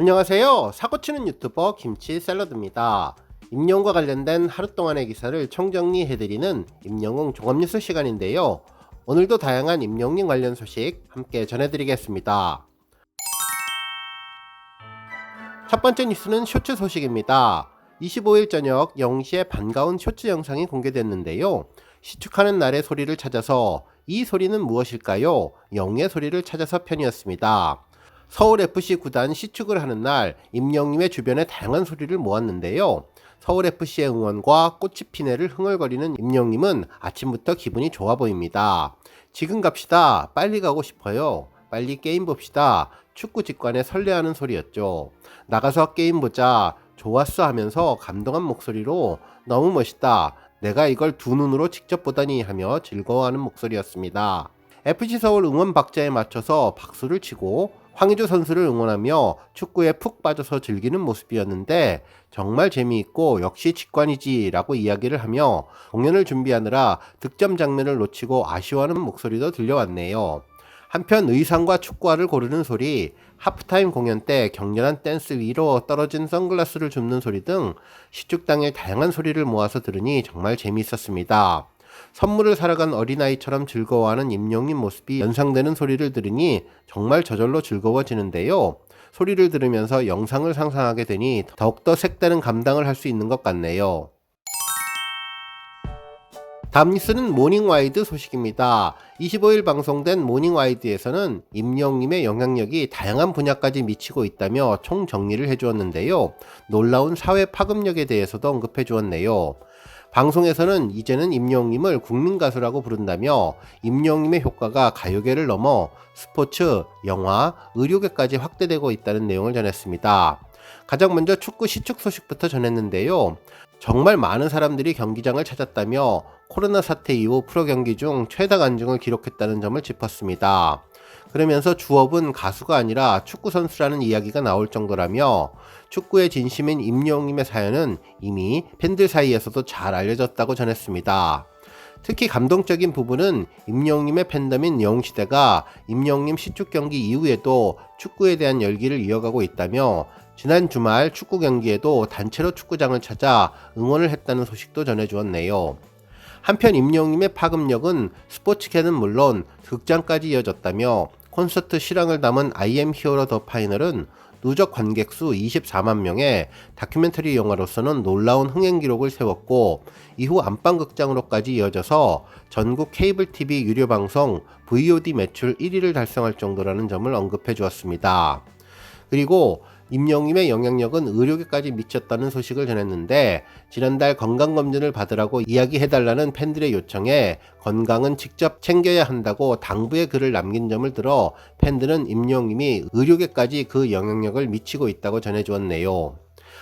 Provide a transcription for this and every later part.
안녕하세요. 사고치는 유튜버 김치샐러드입니다. 임영웅과 관련된 하루 동안의 기사를 총정리해드리는 임영웅 종합뉴스 시간인데요. 오늘도 다양한 임영웅 관련 소식 함께 전해드리겠습니다. 첫 번째 뉴스는 쇼츠 소식입니다. 25일 저녁 0시에 반가운 쇼츠 영상이 공개됐는데요. 시축하는 날의 소리를 찾아서 이 소리는 무엇일까요? 영웅의 소리를 찾아서 편이었습니다. 서울FC 구단 시축을 하는 날 임영웅의 주변에 다양한 소리를 모았는데요. 서울FC의 응원과 꽃이 피네를 흥얼거리는 임영웅은 아침부터 기분이 좋아 보입니다. 지금 갑시다. 빨리 가고 싶어요. 빨리 게임 봅시다. 축구 직관에 설레하는 소리였죠. 나가서 게임 보자. 좋았어 하면서 감동한 목소리로 너무 멋있다. 내가 이걸 두 눈으로 직접 보다니 하며 즐거워하는 목소리였습니다. FC서울 응원 박자에 맞춰서 박수를 치고 황의조 선수를 응원하며 축구에 푹 빠져서 즐기는 모습이었는데 정말 재미있고 역시 직관이지 라고 이야기를 하며 공연을 준비하느라 득점 장면을 놓치고 아쉬워하는 목소리도 들려왔네요. 한편 의상과 축구화를 고르는 소리, 하프타임 공연 때 격렬한 댄스 위로 떨어진 선글라스를 줍는 소리 등 시축 당일 다양한 소리를 모아서 들으니 정말 재미있었습니다. 선물을 사러 간 어린아이처럼 즐거워하는 임영웅 모습이 연상되는 소리를 들으니 정말 저절로 즐거워지는데요. 소리를 들으면서 영상을 상상하게 되니 더욱더 색다른 감당을 할 수 있는 것 같네요. 다음 뉴스는 모닝와이드 소식입니다. 25일 방송된 모닝와이드에서는 임영웅의 영향력이 다양한 분야까지 미치고 있다며 총정리를 해주었는데요. 놀라운 사회 파급력에 대해서도 언급해 주었네요. 방송에서는 이제는 임영웅을 국민가수라고 부른다며 임영웅의 효과가 가요계를 넘어 스포츠, 영화, 의료계까지 확대되고 있다는 내용을 전했습니다. 가장 먼저 축구 시축 소식부터 전했는데요. 정말 많은 사람들이 경기장을 찾았다며 코로나 사태 이후 프로경기 중 최다 관중을 기록했다는 점을 짚었습니다. 그러면서 주업은 가수가 아니라 축구 선수라는 이야기가 나올 정도라며 축구의 진심인 임영웅의 사연은 이미 팬들 사이에서도 잘 알려졌다고 전했습니다. 특히 감동적인 부분은 임영웅의 팬덤인 영웅시대가 임영웅 시축 경기 이후에도 축구에 대한 열기를 이어가고 있다며 지난 주말 축구 경기에도 단체로 축구장을 찾아 응원을 했다는 소식도 전해주었네요. 한편 임영웅의 파급력은 스포츠계는 물론 극장까지 이어졌다며 콘서트 실황을 담은 I am hero the final은 누적 관객 수 24만 명의 다큐멘터리 영화로서는 놀라운 흥행 기록을 세웠고 이후 안방극장으로까지 이어져서 전국 케이블 TV 유료 방송 VOD 매출 1위를 달성할 정도라는 점을 언급해 주었습니다. 그리고 임영웅의 영향력은 의료계까지 미쳤다는 소식을 전했는데 지난달 건강검진을 받으라고 이야기해달라는 팬들의 요청에 건강은 직접 챙겨야 한다고 당부의 글을 남긴 점을 들어 팬들은 임영웅이 의료계까지 그 영향력을 미치고 있다고 전해주었네요.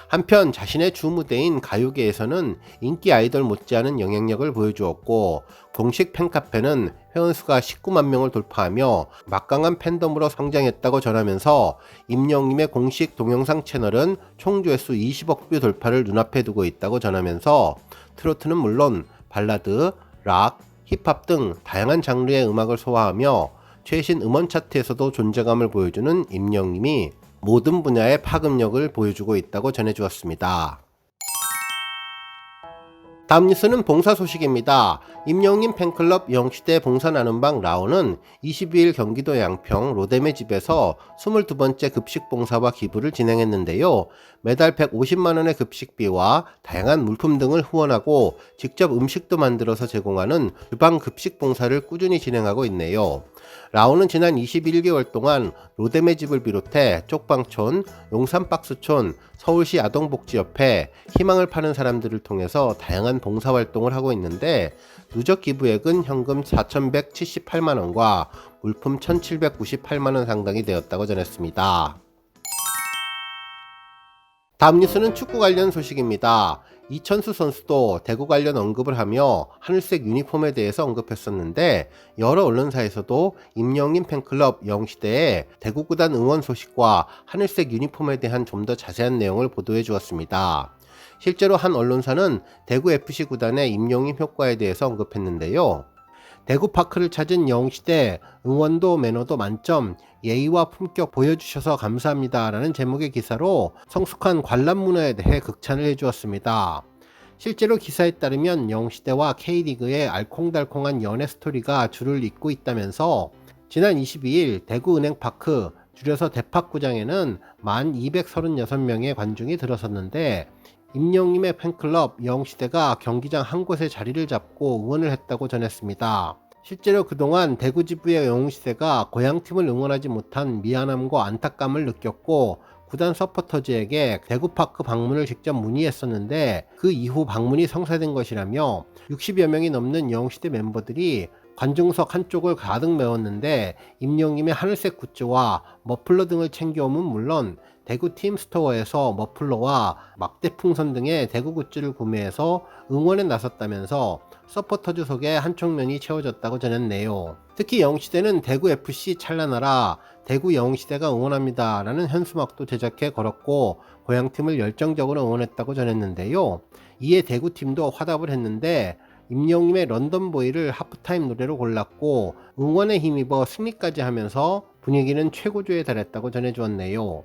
한편 자신의 주 무대인 가요계에서는 인기 아이돌 못지않은 영향력을 보여주었고 공식 팬카페는 회원수가 19만 명을 돌파하며 막강한 팬덤으로 성장했다고 전하면서 임영웅의 공식 동영상 채널은 총 조회수 20억 뷰 돌파를 눈앞에 두고 있다고 전하면서 트로트는 물론 발라드, 락, 힙합 등 다양한 장르의 음악을 소화하며 최신 음원 차트에서도 존재감을 보여주는 임영웅이 모든 분야의 파급력을 보여주고 있다고 전해주었습니다. 다음 뉴스는 봉사 소식입니다. 임영웅 팬클럽 영시대 봉사 나눔방 라온은 22일 경기도 양평 로뎀의 집에서 22번째 급식 봉사와 기부를 진행했는데요. 매달 150만원의 급식비와 다양한 물품 등을 후원하고 직접 음식도 만들어서 제공하는 주방 급식 봉사를 꾸준히 진행하고 있네요. 라온은 지난 21개월 동안 로뎀의 집을 비롯해 쪽방촌, 용산박스촌, 서울시 아동복지협회, 희망을 파는 사람들을 통해서 다양한 봉사활동을 하고 있는데 누적 기부액은 현금 4,178만원과 물품 1,798만원 상당이 되었다고 전했습니다. 다음 뉴스는 축구 관련 소식입니다. 이천수 선수도 대구 관련 언급을 하며 하늘색 유니폼에 대해서 언급했었는데 여러 언론사에서도 임영웅 팬클럽 영시대의 대구 구단 응원 소식과 하늘색 유니폼에 대한 좀 더 자세한 내용을 보도해 주었습니다. 실제로 한 언론사는 대구 FC 구단의 임영웅 효과에 대해서 언급했는데요. 대구파크를 찾은 영웅시대, 응원도 매너도 만점, 예의와 품격 보여주셔서 감사합니다 라는 제목의 기사로 성숙한 관람 문화에 대해 극찬을 해주었습니다. 실제로 기사에 따르면 영웅시대와 K리그의 알콩달콩한 연애 스토리가 줄을 잇고 있다면서 지난 22일 대구은행파크 줄여서 대파구장에는 1236명의 관중이 들어섰는데 임영님의 팬클럽 영웅시대가 경기장 한 곳에 자리를 잡고 응원을 했다고 전했습니다. 실제로 그동안 대구 지부의 영웅시대가 고향팀을 응원하지 못한 미안함과 안타까움을 느꼈고 구단 서포터즈에게 대구파크 방문을 직접 문의했었는데 그 이후 방문이 성사된 것이라며 60여 명이 넘는 영웅시대 멤버들이 관중석 한쪽을 가득 메웠는데 임영님의 하늘색 굿즈와 머플러 등을 챙겨오면 물론 대구 팀 스토어에서 머플러와 막대 풍선 등의 대구 굿즈를 구매해서 응원에 나섰다면서 서포터즈석의 한쪽 면이 채워졌다고 전했네요. 특히 영웅시대는 대구FC 찰나나라 대구 영웅시대가 응원합니다 라는 현수막도 제작해 걸었고 고향팀을 열정적으로 응원했다고 전했는데요. 이에 대구팀도 화답을 했는데 임영님의 런던보이를 하프타임 노래로 골랐고 응원에 힘입어 승리까지 하면서 분위기는 최고조에 달했다고 전해주었네요.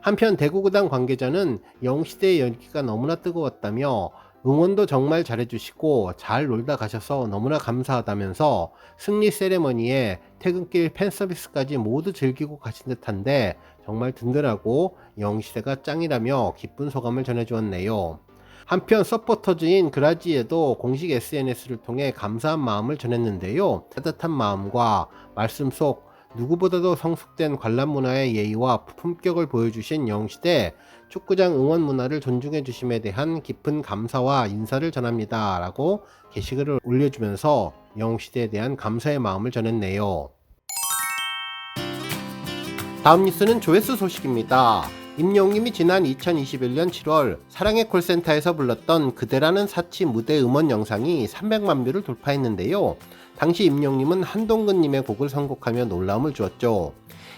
한편 대구구단 관계자는 영웅시대의 연기가 너무나 뜨거웠다며 응원도 정말 잘해주시고 잘 놀다 가셔서 너무나 감사하다면서 승리 세레머니에 퇴근길 팬서비스까지 모두 즐기고 가신 듯한데 정말 든든하고 영웅시대가 짱이라며 기쁜 소감을 전해주었네요. 한편 서포터즈인 그라지에도 공식 SNS를 통해 감사한 마음을 전했는데요. 따뜻한 마음과 말씀 속 누구보다도 성숙된 관람 문화의 예의와 품격을 보여주신 영웅시대, 축구장 응원 문화를 존중해 주심에 대한 깊은 감사와 인사를 전합니다 라고 게시글을 올려주면서 영웅시대에 대한 감사의 마음을 전했네요. 다음 뉴스는 조회수 소식입니다. 임영웅님이 지난 2021년 7월 사랑의 콜센터에서 불렀던 그대라는 사치 무대 음원 영상이 300만 뷰를 돌파했는데요. 당시 임영웅님은 한동근님의 곡을 선곡하며 놀라움을 주었죠.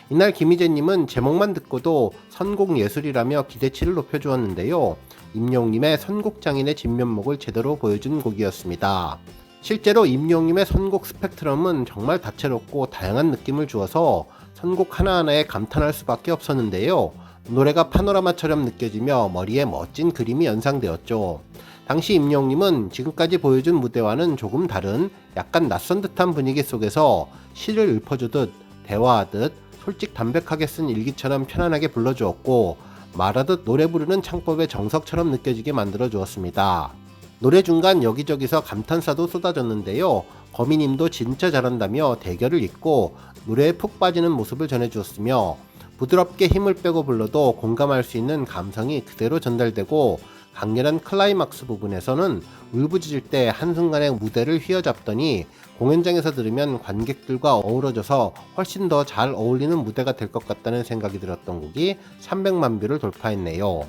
이날 김희재님은 제목만 듣고도 선곡 예술이라며 기대치를 높여주었는데요. 임영웅님의 선곡장인의 진면목을 제대로 보여준 곡이었습니다. 실제로 임영웅님의 선곡 스펙트럼은 정말 다채롭고 다양한 느낌을 주어서 선곡 하나하나에 감탄할 수밖에 없었는데요. 노래가 파노라마처럼 느껴지며 머리에 멋진 그림이 연상되었죠. 당시 임영웅님은 지금까지 보여준 무대와는 조금 다른 약간 낯선 듯한 분위기 속에서 시를 읊어주듯 대화하듯 솔직 담백하게 쓴 일기처럼 편안하게 불러주었고 말하듯 노래 부르는 창법의 정석처럼 느껴지게 만들어 주었습니다. 노래 중간 여기저기서 감탄사도 쏟아졌는데요. 거미님도 진짜 잘한다며 대결을 잇고 노래에 푹 빠지는 모습을 전해주었으며 부드럽게 힘을 빼고 불러도 공감할 수 있는 감성이 그대로 전달되고 강렬한 클라이막스 부분에서는 울부짖을 때 한순간에 무대를 휘어잡더니 공연장에서 들으면 관객들과 어우러져서 훨씬 더 잘 어울리는 무대가 될 것 같다는 생각이 들었던 곡이 300만 뷰를 돌파했네요.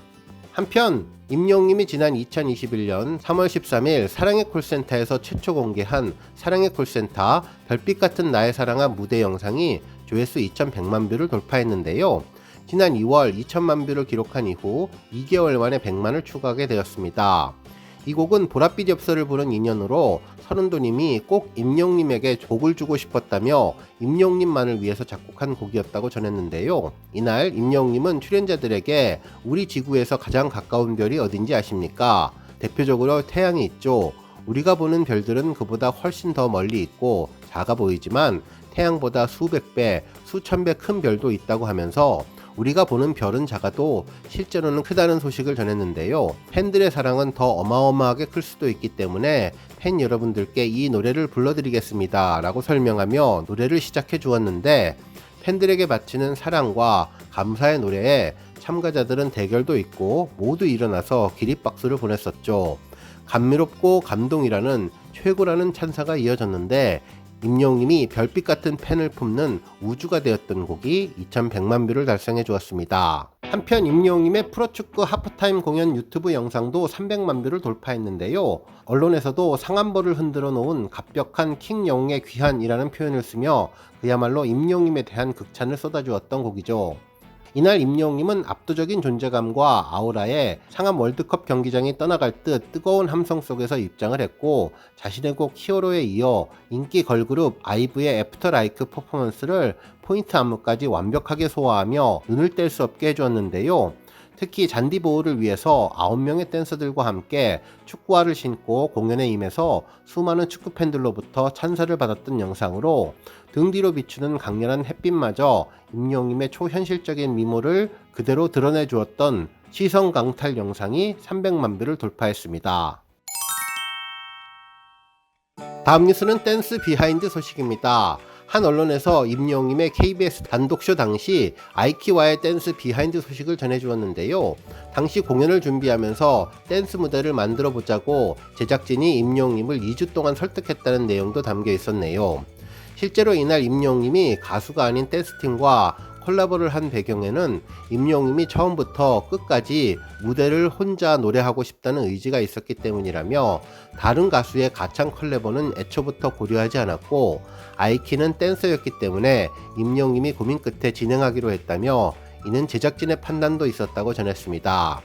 한편 임영웅님이 지난 2021년 3월 13일 사랑의 콜센터에서 최초 공개한 사랑의 콜센터 별빛 같은 나의 사랑아 무대 영상이 조회수 2100만 뷰를 돌파했는데요. 지난 2월 2000만 뷰를 기록한 이후 2개월 만에 100만을 추가하게 되었습니다. 이 곡은 보랏빛 엽서를 부른 인연으로 서른도님이 꼭 임영웅님에게 곡을 주고 싶었다며 임영웅님만을 위해서 작곡한 곡이었다고 전했는데요. 이날 임영웅님은 출연자들에게 우리 지구에서 가장 가까운 별이 어딘지 아십니까? 대표적으로 태양이 있죠. 우리가 보는 별들은 그보다 훨씬 더 멀리 있고 작아 보이지만 태양보다 수백 배, 수천 배 큰 별도 있다고 하면서 우리가 보는 별은 작아도 실제로는 크다는 소식을 전했는데요. 팬들의 사랑은 더 어마어마하게 클 수도 있기 때문에 팬 여러분들께 이 노래를 불러드리겠습니다 라고 설명하며 노래를 시작해 주었는데 팬들에게 바치는 사랑과 감사의 노래에 참가자들은 대결도 있고 모두 일어나서 기립박수를 보냈었죠. 감미롭고 감동이라는 최고라는 찬사가 이어졌는데 임영웅님이 별빛 같은 팬을 품는 우주가 되었던 곡이 2100만 뷰를 달성해 주었습니다. 한편 임영웅님의 프로축구 하프타임 공연 유튜브 영상도 300만 뷰를 돌파했는데요. 언론에서도 상한벌을 흔들어 놓은 갑벽한 킹 영웅의 귀한이라는 표현을 쓰며 그야말로 임영웅님에 대한 극찬을 쏟아주었던 곡이죠. 이날 임영웅님은 압도적인 존재감과 아우라에 상암 월드컵 경기장이 떠나갈 듯 뜨거운 함성 속에서 입장을 했고, 자신의 곡 히어로에 이어 인기 걸그룹 아이브의 애프터 라이크 퍼포먼스를 포인트 안무까지 완벽하게 소화하며 눈을 뗄 수 없게 해주었는데요. 특히 잔디 보호를 위해서 9명의 댄서들과 함께 축구화를 신고 공연에 임해서 수많은 축구 팬들로부터 찬사를 받았던 영상으로 등 뒤로 비추는 강렬한 햇빛마저 임영웅님의 초현실적인 미모를 그대로 드러내 주었던 시선 강탈 영상이 300만 뷰를 돌파했습니다. 다음 뉴스는 댄스 비하인드 소식입니다. 한 언론에서 임영웅님의 KBS 단독쇼 당시 아이키와의 댄스 비하인드 소식을 전해주었는데요. 당시 공연을 준비하면서 댄스 무대를 만들어 보자고 제작진이 임영웅님을 2주 동안 설득했다는 내용도 담겨 있었네요. 실제로 이날 임영웅님이 가수가 아닌 댄스팀과 콜라보를 한 배경에는 임영웅님이 처음부터 끝까지 무대를 혼자 노래하고 싶다는 의지가 있었기 때문이라며, 다른 가수의 가창 콜라보는 애초부터 고려하지 않았고 아이키는 댄서였기 때문에 임영웅님이 고민 끝에 진행하기로 했다며, 이는 제작진의 판단도 있었다고 전했습니다.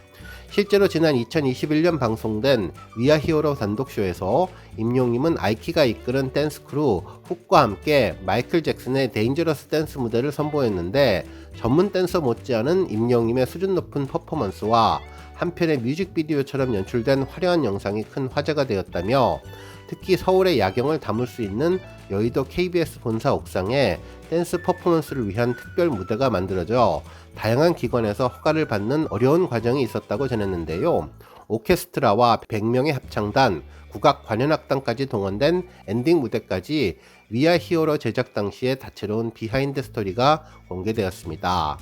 실제로 지난 2021년 방송된 위아 히어로 단독쇼에서 임영웅님은 아이키가 이끄는 댄스 크루 훅과 함께 마이클 잭슨의 데인저러스 댄스 무대를 선보였는데, 전문 댄서 못지않은 임영웅님의 수준 높은 퍼포먼스와 한편의 뮤직비디오처럼 연출된 화려한 영상이 큰 화제가 되었다며, 특히 서울의 야경을 담을 수 있는 여의도 KBS 본사 옥상에 댄스 퍼포먼스를 위한 특별 무대가 만들어져 다양한 기관에서 허가를 받는 어려운 과정이 있었다고 전했는데요. 오케스트라와 100명의 합창단, 국악 관현악단까지 동원된 엔딩 무대까지 위아 히어로 제작 당시의 다채로운 비하인드 스토리가 공개되었습니다.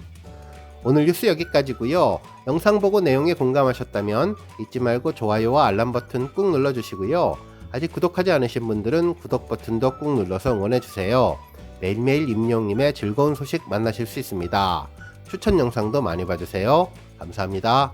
오늘 뉴스 여기까지고요. 영상 보고 내용에 공감하셨다면 잊지 말고 좋아요와 알람 버튼 꾹 눌러주시고요. 아직 구독하지 않으신 분들은 구독 버튼도 꾹 눌러서 응원해주세요. 매일매일 임영웅님의 즐거운 소식 만나실 수 있습니다. 추천 영상도 많이 봐주세요. 감사합니다.